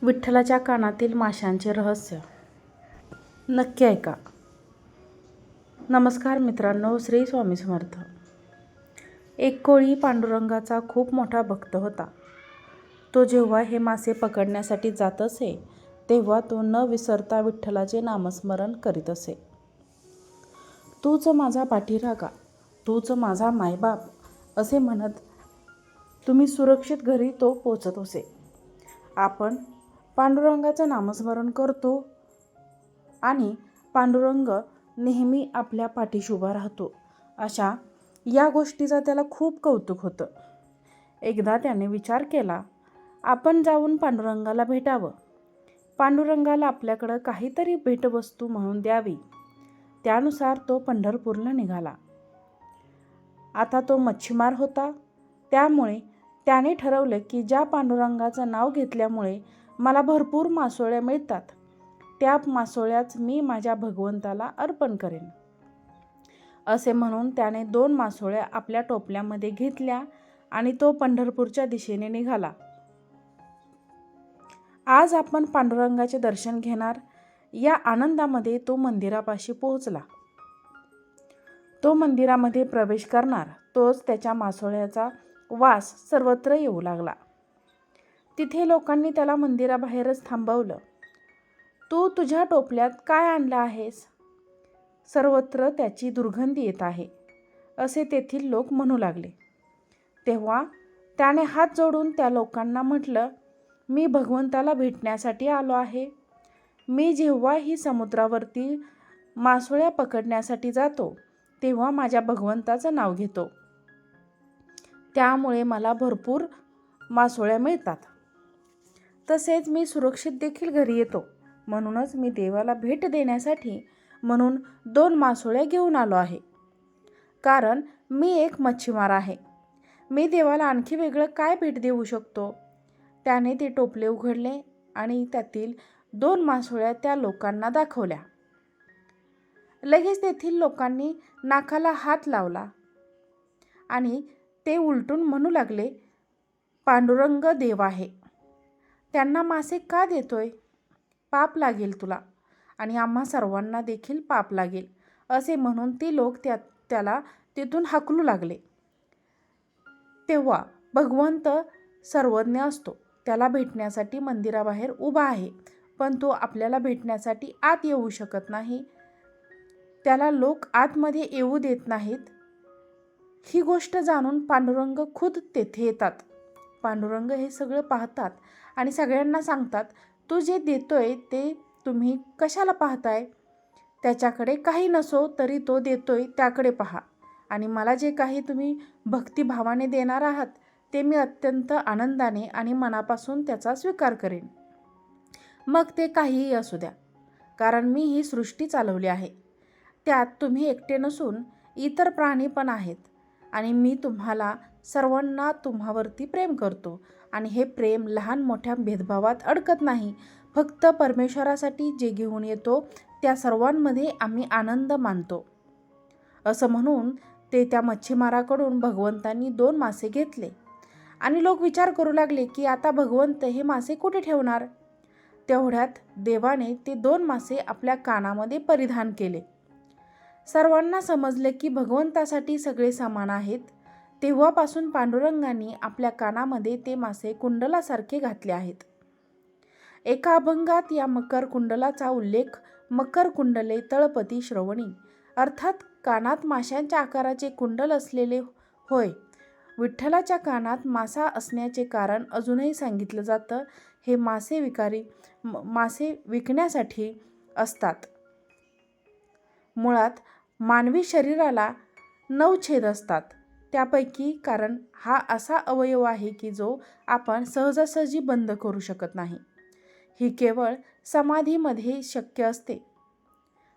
विठ्ठलाच्या कानातील माशांचे रहस्य. नक्की ऐका. नमस्कार मित्रांनो, श्री स्वामी समर्थ. एक कोळी पांडुरंगाचा खूप मोठा भक्त होता. तो जेव्हा हे मासे पकडण्यासाठी जात असे तेव्हा तो न विसरता विठ्ठलाचे नामस्मरण करीत असे. तूच माझा पाठीराखा, तूच माझा मायबाप असे म्हणत तुम्ही सुरक्षित घरी तो पोचत असे. आपण पांडुरंगाचं नामस्मरण करतो आणि पांडुरंग नेहमी आपल्या पाठीशी उभा राहतो, अशा या गोष्टीचा त्याला खूप कौतुक होतं. एकदा त्याने विचार केला, आपण जाऊन पांडुरंगाला भेटावं, पांडुरंगाला आपल्याकडं काहीतरी भेटवस्तू म्हणून द्यावी. त्यानुसार तो पंढरपूरला निघाला. आता तो मच्छीमार होता, त्यामुळे त्याने ठरवले की ज्या पांडुरंगाचं नाव घेतल्यामुळे मला भरपूर मासोळ्या मिळतात, त्या मासोळ्याच मी माझ्या भगवंताला अर्पण करेन. असे म्हणून त्याने 2 मासोळ्या आपल्या टोपल्यामध्ये घेतल्या आणि तो पंढरपूरच्या दिशेने निघाला. आज आपण पांडुरंगाचे दर्शन घेणार या आनंदामध्ये तो मंदिरापाशी पोहोचला. तो मंदिरामध्ये प्रवेश करणार तोच त्याच्या मासोळ्याचा वास सर्वत्र येऊ लागला. तिथे लोकांनी त्याला मंदिराबाहेरच थांबवलं. तू तुझ्या टोपल्यात काय आणलं आहेस? सर्वत्र त्याची दुर्गंधी येत आहे, असे तेथील लोक म्हणू लागले. तेव्हा त्याने हात जोडून त्या लोकांना म्हटलं, मी भगवंताला भेटण्यासाठी आलो आहे. मी जेव्हाही समुद्रावरती मासोळ्या पकडण्यासाठी जातो तेव्हा माझ्या भगवंताचं नाव घेतो, त्यामुळे मला भरपूर मासोळ्या मिळतात. तसेच मी सुरक्षित देखील घरी येतो. म्हणूनच मी देवाला भेट देण्यासाठी म्हणून 2 मासोळ्या घेऊन आलो आहे. कारण मी एक मच्छीमार आहे. मी देवाला आणखी वेगळं काय भेट देऊ शकतो? त्याने ते टोपले उघडले आणि त्यातील 2 मासोळ्या त्या लोकांना दाखवल्या. लगेच तेथील लोकांनी नाकाला हात लावला आणि ते उलटून म्हणू लागले, पांडुरंग देव आहे, त्यांना मासे का देतोय? पाप लागेल तुला आणि आम्हा सर्वांना देखील पाप लागेल, असे म्हणून ती लोक त्याला तिथून हाकलू लागले. तेव्हा भगवंत सर्वज्ञ असतो, त्याला भेटण्यासाठी मंदिराबाहेर उभा आहे, पण तो आपल्याला भेटण्यासाठी आत येऊ शकत नाही. त्याला लोक आतमध्ये येऊ देत नाहीत. ही गोष्ट जाणून पांडुरंग खुद तेथे येतात. पांडुरंग हे सगळं पाहतात आणि सगळ्यांना सांगतात, तू जे देतोय ते तुम्ही कशाला पाहताय? त्याच्याकडे काही नसो तरी तो देतोय त्याकडे पहा, आणि मला जे काही तुम्ही भक्तिभावाने देणार आहात ते मी अत्यंत आनंदाने आणि मनापासून त्याचा स्वीकार करेन. मग ते काहीही असू द्या, कारण मी ही सृष्टी चालवली आहे. त्यात तुम्ही एकटे नसून इतर प्राणी पण आहेत, आणि मी तुम्हाला सर्वांना तुम्हावरती प्रेम करतो, आणि हे प्रेम लहान मोठ्या भेदभावात अडकत नाही. फक्त परमेश्वरासाठी जे घेऊन येतो त्या सर्वांमध्ये आम्ही आनंद मानतो. असं म्हणून ते त्या मच्छीमाराकडून भगवंतांनी 2 मासे घेतले आणि लोक विचार करू लागले की आता भगवंत हे मासे कुठे ठेवणार? तेवढ्यात देवाने ते 2 मासे आपल्या कानामध्ये परिधान केले. सर्वांना समजले की भगवंतासाठी सगळे समान आहेत. तेव्हापासून पांडुरंगांनी आपल्या कानामध्ये ते मासे कुंडलासारखे घातले आहेत. एका अभंगात या मकर कुंडलाचा उल्लेख मकर कुंडले तळपती श्रवणी, अर्थात कानात माशांच्या आकाराचे कुंडल असलेले होय. विठ्ठलाच्या कानात मासा असण्याचे कारण अजूनही सांगितलं जातं. हे मासे विकण्यासाठी असतात. मुळात मानवी शरीराला 9 छेद असतात. त्यापैकी कारण हा असा अवयव आहे की जो आपण सहजासहजी बंद करू शकत नाही. ही केवळ समाधीमध्ये शक्य असते.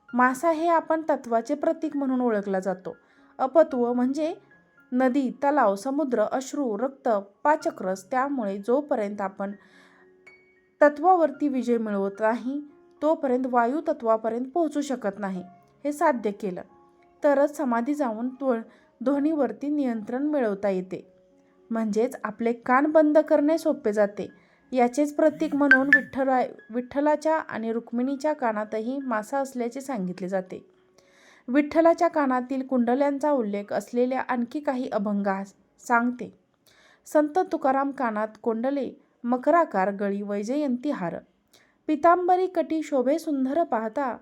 मासा हे आपण तत्वाचे प्रतीक म्हणून ओळखला जातो. अपत्व म्हणजे नदी, तलाव, समुद्र, अश्रू, रक्त, पाचकरस. त्यामुळे जोपर्यंत आपण तत्वावरती विजय मिळवत नाही तोपर्यंत वायू तत्वापर्यंत पोहोचू शकत नाही. हे साध्य केलं तरच समाधी जाऊन ध्वनीवरती नियंत्रण मिळवता येते. म्हणजेच आपले कान बंद करणे सोपे जाते, याचेच प्रतीक म्हणून विठ्ठलाच्या आणि रुक्मिणीच्या कानातही मासा असल्याचे सांगितले जाते. विठ्ठलाच्या कानातील कुंडल्यांचा उल्लेख असलेल्या आणखी काही अभंग सांगते. संत तुकाराम कानात कोंडले, मकराकार गळी वैजयंती हार, पितांबरी कटी शोभे सुंदर पाहता,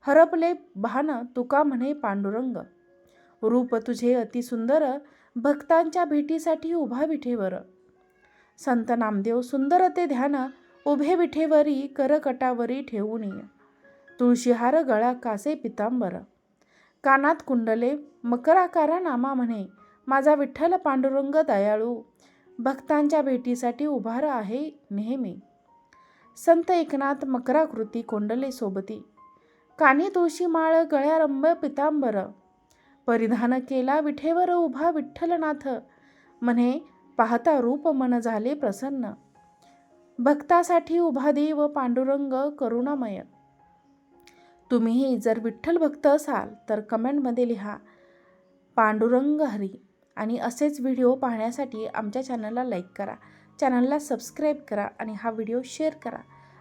हरपले भान तुका म्हणे पांडुरंग. रूप तुझे अति सुंदर, भक्तांच्या भेटीसाठी उभा विठेवर. संत नामदेव सुंदर ते ध्यान, उभे विठेवरी करकटावरी ठेवून. तुळशीहार गळा कासे पितांबर, कानात कुंडले मकराकारा नामा म्हणे, माझा विठ्ठल पांडुरंग दयाळू, भक्तांच्या भेटीसाठी उभार आहे नेहमी. संत एकनाथ मकराकृती कोंडले सोबती, कानी तुळशी माळ गळ्यारंभ पितांबर, परिधान केला विठेवर उभा विठ्ठलनाथ, म्हणे पाहता रूप मन झाले प्रसन्न, भक्तासाठी उभा देव पांडुरंग करुणामय. तुम्हीही जर विठ्ठल भक्त असाल तर कमेंटमध्ये लिहा पांडुरंग हरी. आणि असेच व्हिडिओ पाहण्यासाठी आमच्या चॅनलला लाईक करा, चॅनलला सबस्क्राईब करा आणि हा व्हिडिओ शेअर करा.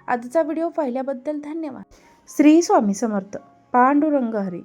आजचा व्हिडिओ पाहिल्याबद्दल धन्यवाद. श्री स्वामी समर्थ. पांडुरंग हरी.